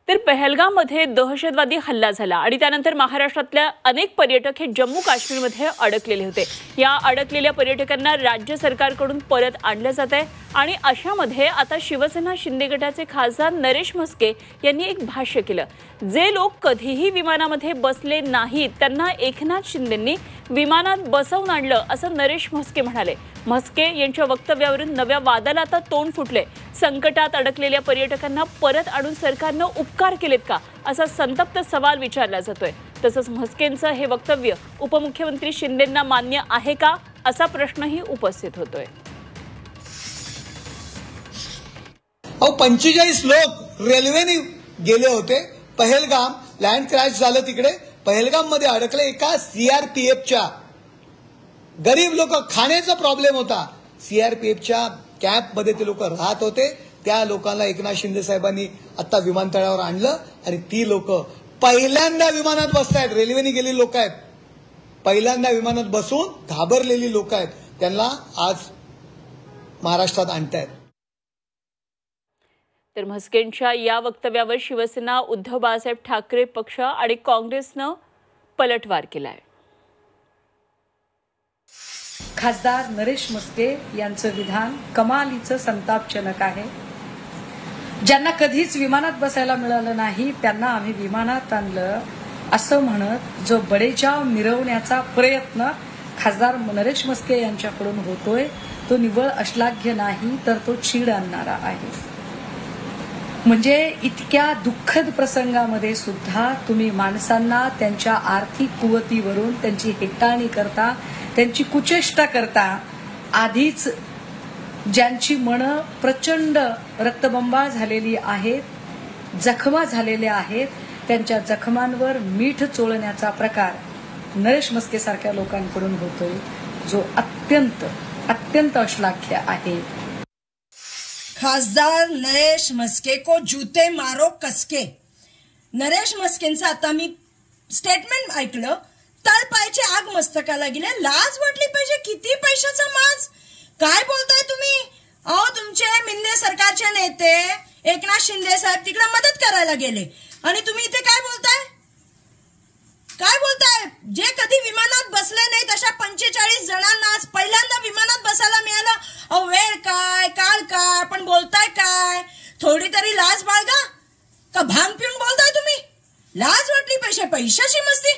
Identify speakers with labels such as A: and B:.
A: तर पहलगाममध्ये दहशतवादी हल्ला झाला आणि त्यानंतर महाराष्ट्रातल्या अनेक पर्यटक हे जम्मू काश्मीरमध्ये अडकलेले होते। या अडकलेल्या पर्यटकांना राज्य सरकारकडून परत आणलं जात आहे आणि अशामध्ये आता शिवसेना शिंदे गटाचे खासदार नरेश म्हस्के यांनी एक भाष्य केलं। जे लोक कधीही विमानामध्ये बसले नाहीत त्यांना एकनाथ शिंदेंनी विमानात बसवून आणलं असं नरेश म्हस्के म्हणाले। म्हस्के यांच्या वक्तव्यावरून नव्या वादाला आता तोंड फुटले। संकटात अडकलेल्या पर्यटकांना परत आणून सरकारनं उपकार केलेत का असा संतप्त सवाल विचारला जातोय। तसंच म्हस्केंचं हे वक्तव्य उपमुख्यमंत्री शिंदेंना मान्य आहे का असा प्रश्नही उपस्थित होतोय।
B: 45 लोक रेल्वेने गेले होते। पहलगाम लँड क्रॅश झालं तिकडे पहलगाम मध्ये अडकले एका सीआरपीएफच्या गरीब लोक खाण्याचा प्रॉब्लेम होता। सीआरपीएफच्या कॅम्प मध्ये ते लोक राहत होते। त्या लोकांना एकनाथ शिंदे साहेबांनी आता विमानतळावर आणलं आणि ती लोक पहिल्यांदा विमानात बसतायत। रेल्वेने गेलेली लोक आहेत, पहिल्यांदा विमानात बसून घाबरलेली लोक आहेत, त्यांना आज महाराष्ट्रात आणतायत।
A: तर म्हस्केंच्या या वक्तव्यावर शिवसेना, उद्धव बाळासाहेब ठाकरे पक्ष आणि काँग्रेसनं पलटवार केलाय।
C: खासदार नरेश म्हस्के यांचं विधान कमालीचं संतापजनक आहे। ज्यांना कधीच विमानात बसायला मिळालं नाही त्यांना आम्ही विमानात आणलं असं म्हणत जो बडेजाव मिरवण्याचा प्रयत्न खासदार नरेश म्हस्के यांच्याकडून होतोय तो निव्वळ अश्लाघ्य नाही तर तो चीड आणणारा आहे। म्हणजे इतक्या दुःखद प्रसंगामध्ये सुद्धा तुम्ही माणसांना त्यांच्या आर्थिक कुवतीवरून त्यांची हेटाळणी करता, त्यांची कुचेष्टा करता। आधीच ज्यांची मनं प्रचंड रक्तबंबाळ झालेली आहेत, जखमा झालेल्या आहेत, त्यांच्या जखमांवर मीठ चोळण्याचा प्रकार नरेश म्हस्के सारख्या लोकांकडून होतोय जो अत्यंत अश्लाघ्य आहे।
D: खासदार नरेश म्हस्के को जूते मारो कसके। नरेश म्हस्केंचं आता मी स्टेटमेंट ऐकलं, तळपायची आग मस्तकाला गेली, लाज वाटली पाहिजे। किती पैशाचा माज, काय बोलताय तुम्ही? अहो तुमचे मिंदे सरकारचे नेते एकनाथ शिंदे साहेब तिकडे मदत करायला गेले आणि तुम्ही इथे काय बोलताय? जे कधी विमानात बसले नाहीत अशा 45 जणांना आज पहिल्यांदा विमानात बसायला मिळालं। अहो वेळ काय काळ काय पण बोलताय काय? थोडी तरी लाज बाळगा का भांग पिऊन बोलताय तुम्ही? लाज वाटली पाहिजे। पैशाची मस्ती